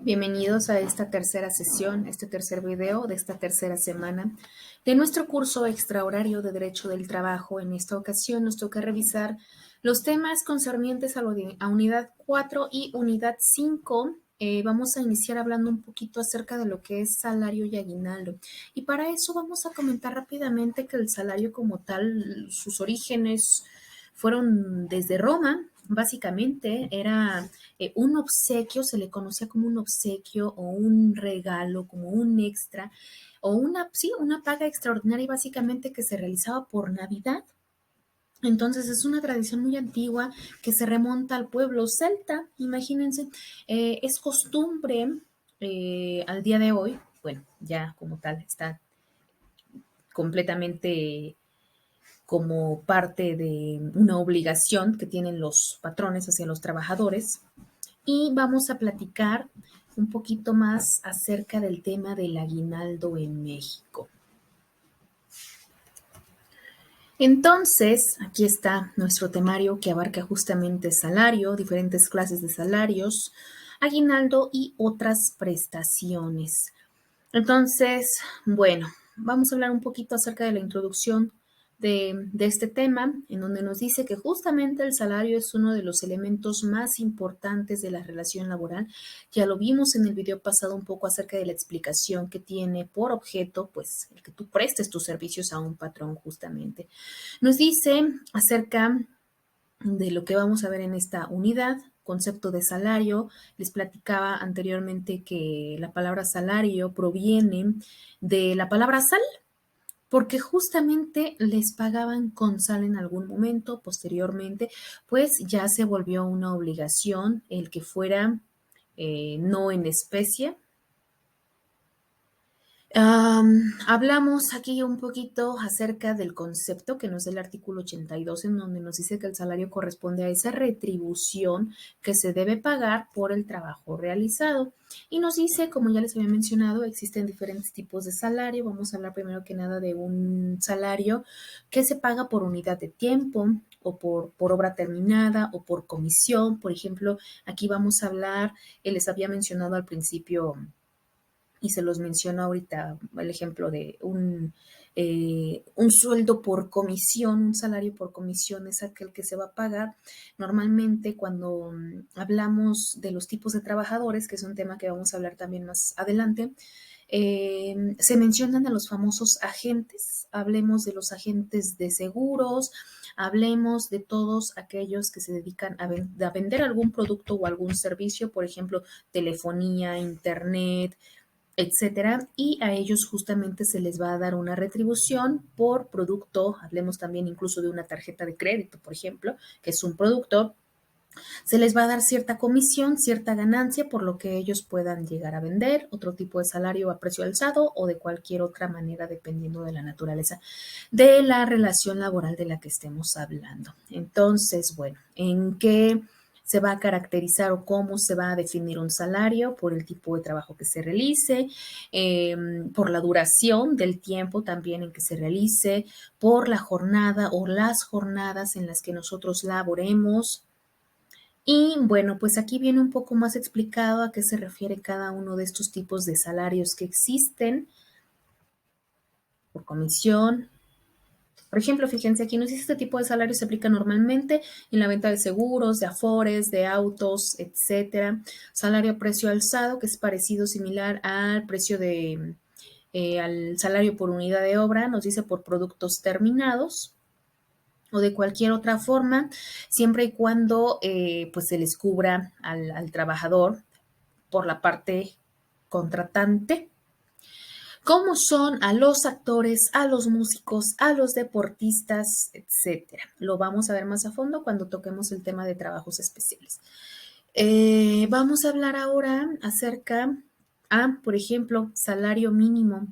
Bienvenidos a esta tercera sesión, este tercer video de esta tercera semana de nuestro curso extrahorario de Derecho del Trabajo. En esta ocasión nos toca revisar los temas concernientes a Unidad 4 y Unidad 5. Vamos a iniciar hablando un poquito acerca de lo que es salario y aguinaldo. Y para eso vamos a comentar rápidamente que el salario como tal, sus orígenes fueron desde Roma. Básicamente era un obsequio, se le conocía como un obsequio o un regalo, como un extra, o una paga extraordinaria básicamente que se realizaba por Navidad. Entonces es una tradición muy antigua que se remonta al pueblo celta, imagínense. Es costumbre al día de hoy, bueno, ya como tal está completamente como parte de una obligación que tienen los patrones hacia los trabajadores. Y vamos a platicar un poquito más acerca del tema del aguinaldo en México. Entonces, aquí está nuestro temario que abarca justamente salario, diferentes clases de salarios, aguinaldo y otras prestaciones. Entonces, bueno, vamos a hablar un poquito acerca de la introducción de este tema, en donde nos dice que justamente el salario es uno de los elementos más importantes de la relación laboral. Ya lo vimos en el video pasado un poco acerca de la explicación que tiene por objeto, pues, el que tú prestes tus servicios a un patrón justamente. Nos dice acerca de lo que vamos a ver en esta unidad, concepto de salario. Les platicaba anteriormente que la palabra salario proviene de la palabra sal, porque justamente les pagaban con sal en algún momento. Posteriormente, pues ya se volvió una obligación el que fuera no en especie. Hablamos aquí un poquito acerca del concepto que nos da el artículo 82, en donde nos dice que el salario corresponde a esa retribución que se debe pagar por el trabajo realizado. Y nos dice, como ya les había mencionado, existen diferentes tipos de salario. Vamos a hablar primero que nada de un salario que se paga por unidad de tiempo o por obra terminada o por comisión. Por ejemplo, aquí vamos a hablar, les había mencionado al principio y se los menciono ahorita, el ejemplo de un sueldo por comisión, un salario por comisión es aquel que se va a pagar. Normalmente cuando hablamos de los tipos de trabajadores, que es un tema que vamos a hablar también más adelante, se mencionan a los famosos agentes. Hablemos de los agentes de seguros, hablemos de todos aquellos que se dedican a vender algún producto o algún servicio, por ejemplo, telefonía, internet, etcétera, y a ellos justamente se les va a dar una retribución por producto. Hablemos también incluso de una tarjeta de crédito, por ejemplo, que es un producto. Se les va a dar cierta comisión, cierta ganancia por lo que ellos puedan llegar a vender, otro tipo de salario a precio alzado o de cualquier otra manera, dependiendo de la naturaleza de la relación laboral de la que estemos hablando. Entonces, bueno, ¿en qué se va a caracterizar o cómo se va a definir un salario? Por el tipo de trabajo que se realice, por la duración del tiempo también en que se realice, por la jornada o las jornadas en las que nosotros laboremos. Y bueno, pues aquí viene un poco más explicado a qué se refiere cada uno de estos tipos de salarios que existen por comisión. Por ejemplo, fíjense, aquí nos dice este tipo de salario se aplica normalmente en la venta de seguros, de afores, de autos, etcétera. Salario a precio alzado, que es parecido, similar al precio al salario por unidad de obra, nos dice por productos terminados o de cualquier otra forma, siempre y cuando pues se les cubra al trabajador por la parte contratante, como son a los actores, a los músicos, a los deportistas, etcétera. Lo vamos a ver más a fondo cuando toquemos el tema de trabajos especiales. Vamos a hablar ahora acerca por ejemplo, salario mínimo.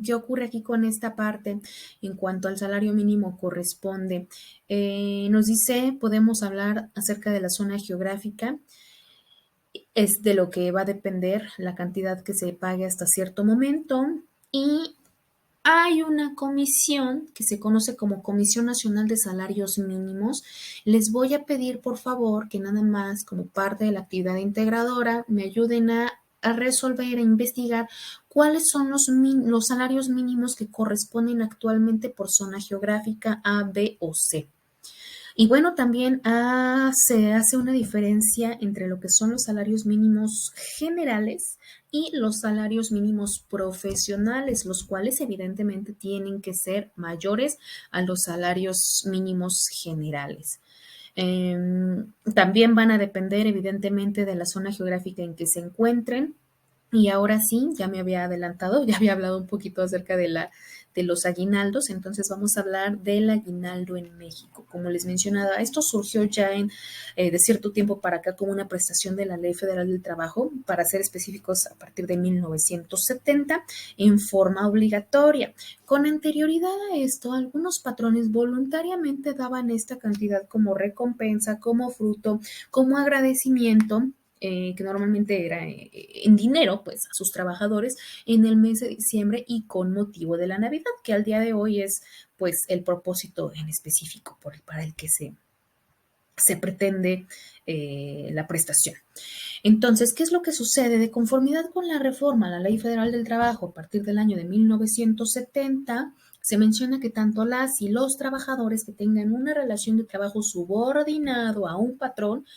¿Qué ocurre aquí con esta parte en cuanto al salario mínimo corresponde? Nos dice, podemos hablar acerca de la zona geográfica. Es de lo que va a depender la cantidad que se pague hasta cierto momento y Hay una comisión que se conoce como Comisión Nacional de Salarios Mínimos. Les voy a pedir, por favor, que nada más como parte de la actividad integradora me ayuden a resolver, a investigar cuáles son los salarios mínimos que corresponden actualmente por zona geográfica A, B o C. Y bueno, también se hace una diferencia entre lo que son los salarios mínimos generales y los salarios mínimos profesionales, los cuales evidentemente tienen que ser mayores a los salarios mínimos generales. También van a depender evidentemente de la zona geográfica en que se encuentren. Y ahora sí, ya me había adelantado, ya había hablado un poquito acerca de los aguinaldos, entonces vamos a hablar del aguinaldo en México. Como les mencionaba, esto surgió ya de cierto tiempo para acá como una prestación de la Ley Federal del Trabajo, para ser específicos a partir de 1970, en forma obligatoria. Con anterioridad a esto, algunos patrones voluntariamente daban esta cantidad como recompensa, como fruto, como agradecimiento, que normalmente era en dinero, pues a sus trabajadores en el mes de diciembre y con motivo de la Navidad, que al día de hoy es pues el propósito en específico para el que se pretende la prestación. Entonces, ¿qué es lo que sucede? De conformidad con la reforma a la Ley Federal del Trabajo a partir del año de 1970, se menciona que tanto las y los trabajadores que tengan una relación de trabajo subordinado a un patrón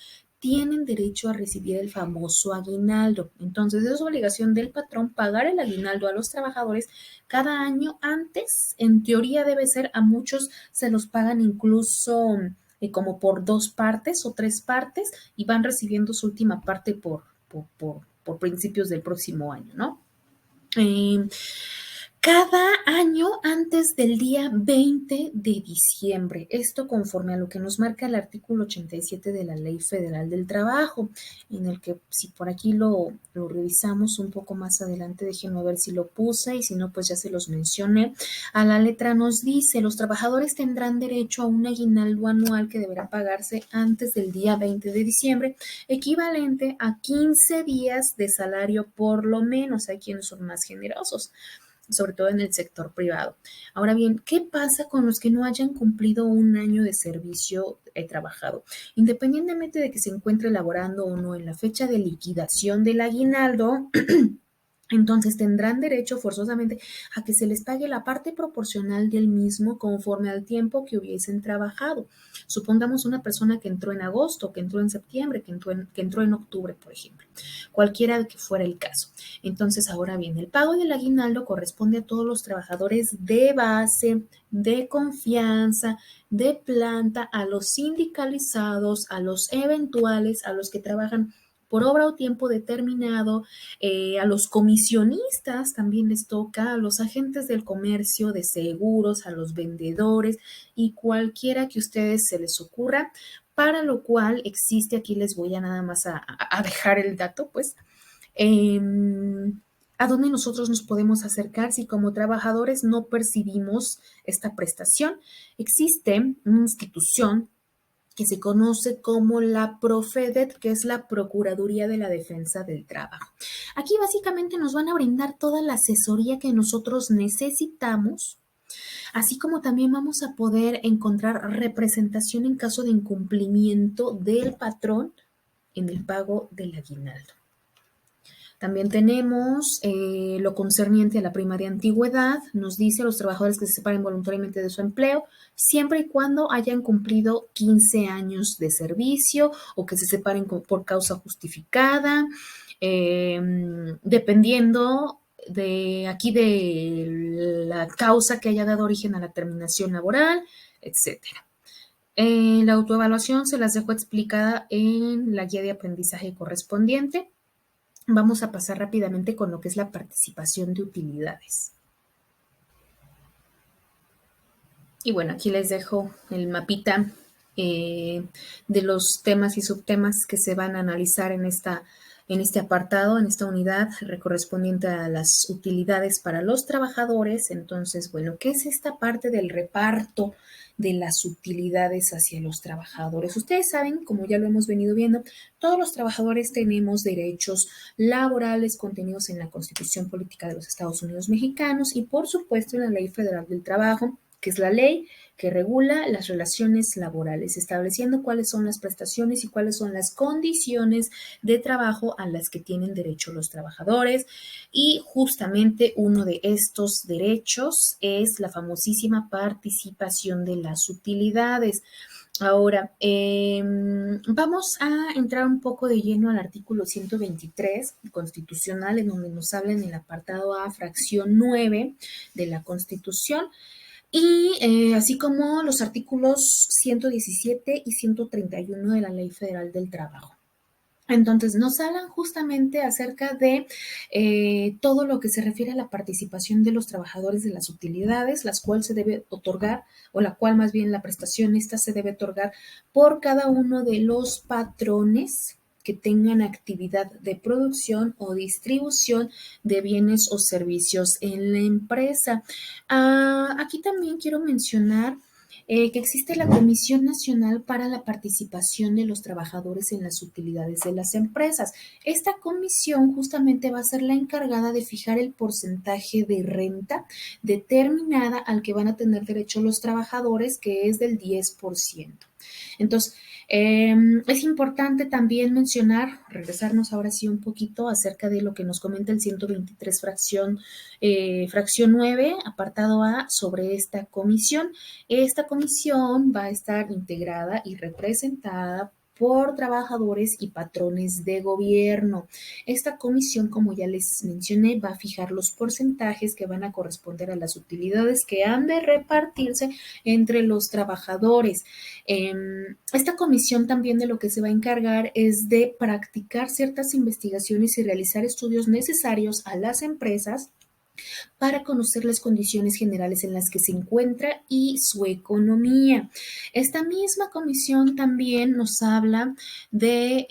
tienen derecho a recibir el famoso aguinaldo. Entonces, es obligación del patrón pagar el aguinaldo a los trabajadores cada año antes. En teoría debe ser, a muchos se los pagan incluso como por 2 partes o 3 partes y van recibiendo su última parte por principios del próximo año, ¿no? Eh, cada año antes del día 20 de diciembre. Esto conforme a lo que nos marca el artículo 87 de la Ley Federal del Trabajo, en el que si por aquí lo revisamos un poco más adelante, déjenme ver si lo puse y si no, pues ya se los mencioné. A la letra nos dice, los trabajadores tendrán derecho a un aguinaldo anual que deberá pagarse antes del día 20 de diciembre, equivalente a 15 días de salario por lo menos. Hay quienes son más generosos, sobre todo en el sector privado. Ahora bien, ¿qué pasa con los que no hayan cumplido un año de servicio trabajado? Independientemente de que se encuentre laborando o no en la fecha de liquidación del aguinaldo, entonces tendrán derecho forzosamente a que se les pague la parte proporcional del mismo conforme al tiempo que hubiesen trabajado. Supongamos una persona que entró en agosto, que entró en septiembre, que entró en octubre, por ejemplo, cualquiera que fuera el caso. Entonces, ahora bien, el pago del aguinaldo corresponde a todos los trabajadores de base, de confianza, de planta, a los sindicalizados, a los eventuales, a los que trabajan por obra o tiempo determinado, a los comisionistas también les toca, a los agentes del comercio, de seguros, a los vendedores y cualquiera que a ustedes se les ocurra, para lo cual existe, aquí les voy a nada más a dejar el dato, pues, eh, a dónde nosotros nos podemos acercar si como trabajadores no percibimos esta prestación. Existe una institución que se conoce como la Profedet, que es la Procuraduría de la Defensa del Trabajo. Aquí básicamente nos van a brindar toda la asesoría que nosotros necesitamos, así como también vamos a poder encontrar representación en caso de incumplimiento del patrón en el pago del aguinaldo. También tenemos lo concerniente a la prima de antigüedad. Nos dice a los trabajadores que se separen voluntariamente de su empleo, siempre y cuando hayan cumplido 15 años de servicio o que se separen por causa justificada, dependiendo de aquí de la causa que haya dado origen a la terminación laboral, etcétera. La autoevaluación se las dejo explicada en la guía de aprendizaje correspondiente. Vamos a pasar rápidamente con lo que es la participación de utilidades. Y bueno, aquí les dejo el mapita de los temas y subtemas que se van a analizar en este apartado, en esta unidad correspondiente a las utilidades para los trabajadores. Entonces, bueno, ¿qué es esta parte del reparto de las utilidades hacia los trabajadores. Ustedes saben, como ya lo hemos venido viendo, todos los trabajadores tenemos derechos laborales contenidos en la Constitución Política de los Estados Unidos Mexicanos y, por supuesto, en la Ley Federal del Trabajo, que es la ley que regula las relaciones laborales, estableciendo cuáles son las prestaciones y cuáles son las condiciones de trabajo a las que tienen derecho los trabajadores. Y justamente uno de estos derechos es la famosísima participación de las utilidades. Ahora, vamos a entrar un poco de lleno al artículo 123 constitucional, en donde nos habla en el apartado A, fracción 9 de la Constitución, y así como los artículos 117 y 131 de la Ley Federal del Trabajo. Entonces, nos hablan justamente acerca de todo lo que se refiere a la participación de los trabajadores de las utilidades, las cuales se debe otorgar, o la cual más bien la prestación esta se debe otorgar por cada uno de los patrones que tengan actividad de producción o distribución de bienes o servicios en la empresa. Aquí también quiero mencionar que existe la Comisión Nacional para la Participación de los Trabajadores en las Utilidades de las Empresas. Esta comisión justamente va a ser la encargada de fijar el porcentaje de renta determinada al que van a tener derecho los trabajadores, que es del 10%. Entonces, es importante también mencionar, regresarnos ahora sí un poquito acerca de lo que nos comenta el 123 fracción 9, apartado A, sobre esta comisión. Esta comisión va a estar integrada y representada por trabajadores y patrones de gobierno. Esta comisión, como ya les mencioné, va a fijar los porcentajes que van a corresponder a las utilidades que han de repartirse entre los trabajadores. Esta comisión también de lo que se va a encargar es de practicar ciertas investigaciones y realizar estudios necesarios a las empresas para conocer las condiciones generales en las que se encuentra y su economía. Esta misma comisión también nos habla de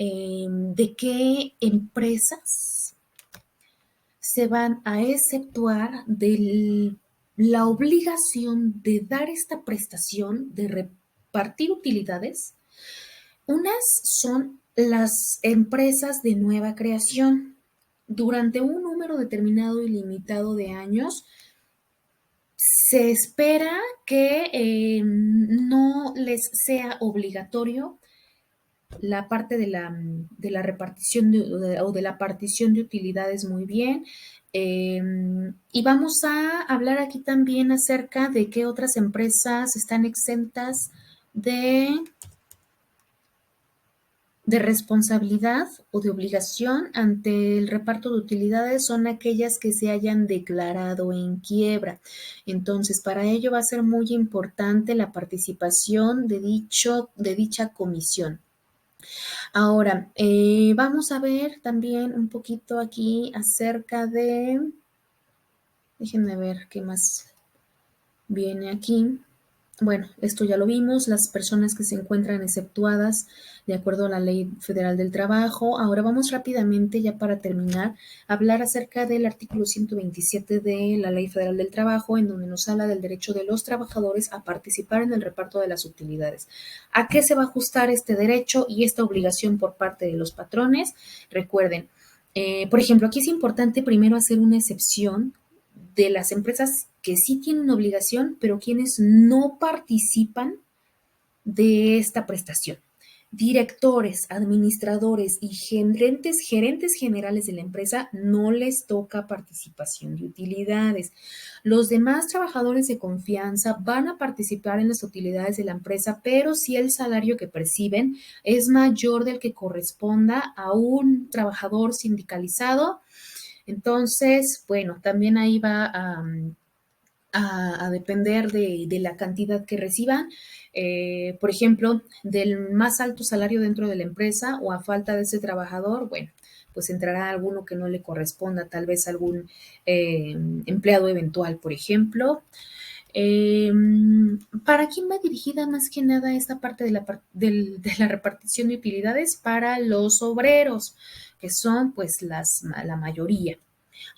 qué empresas se van a exceptuar de la obligación de dar esta prestación de repartir utilidades. Unas son las empresas de nueva creación. Durante un número determinado y limitado de años, se espera que no les sea obligatorio la parte de la repartición o de la partición de utilidades muy bien. Y vamos a hablar aquí también acerca de qué otras empresas están exentas de responsabilidad o de obligación ante el reparto de utilidades. Son aquellas que se hayan declarado en quiebra. Entonces, para ello va a ser muy importante la participación de dicha comisión. Ahora, vamos a ver también un poquito aquí acerca déjenme ver qué más viene aquí. Bueno, esto ya lo vimos, las personas que se encuentran exceptuadas de acuerdo a la Ley Federal del Trabajo. Ahora vamos rápidamente, ya para terminar, a hablar acerca del artículo 127 de la Ley Federal del Trabajo, en donde nos habla del derecho de los trabajadores a participar en el reparto de las utilidades. ¿A qué se va a ajustar este derecho y esta obligación por parte de los patrones? Recuerden, por ejemplo, aquí es importante primero hacer una excepción de las empresas que sí tienen obligación, pero quienes no participan de esta prestación. Directores, administradores y gerentes generales de la empresa no les toca participación de utilidades. Los demás trabajadores de confianza van a participar en las utilidades de la empresa, pero si el salario que perciben es mayor del que corresponda a un trabajador sindicalizado, entonces, bueno, también ahí va a depender de la cantidad que reciban. Por ejemplo, del más alto salario dentro de la empresa o a falta de ese trabajador, bueno, pues entrará alguno que no le corresponda, tal vez algún empleado eventual, por ejemplo. Eh, ¿Para quién va dirigida más que nada esta parte de la repartición de utilidades? Para los obreros, que son pues la mayoría.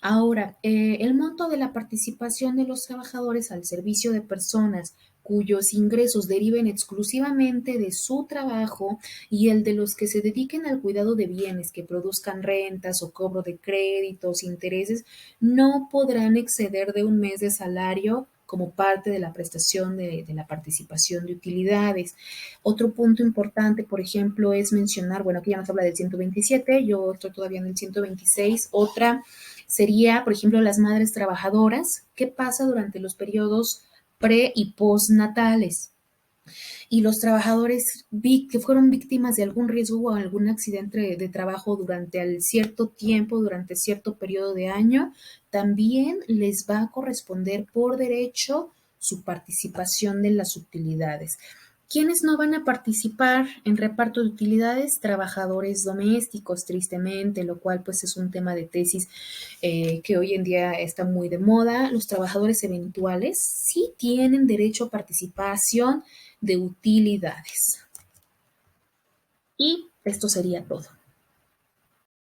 Ahora, el monto de la participación de los trabajadores al servicio de personas cuyos ingresos deriven exclusivamente de su trabajo y el de los que se dediquen al cuidado de bienes que produzcan rentas o cobro de créditos, intereses, no podrán exceder de un mes de salario como parte de la prestación de la participación de utilidades. Otro punto importante, por ejemplo, es mencionar, bueno, aquí ya nos habla del 127, yo estoy todavía en el 126, otra sería, por ejemplo, las madres trabajadoras, ¿qué pasa durante los periodos pre y postnatales? Y los trabajadores que fueron víctimas de algún riesgo o algún accidente de trabajo durante el cierto tiempo, durante cierto periodo de año, también les va a corresponder por derecho su participación de las utilidades. ¿Quiénes no van a participar en reparto de utilidades? Trabajadores domésticos, tristemente, lo cual pues es un tema de tesis que hoy en día está muy de moda. Los trabajadores eventuales sí tienen derecho a participación de utilidades. Y esto sería todo.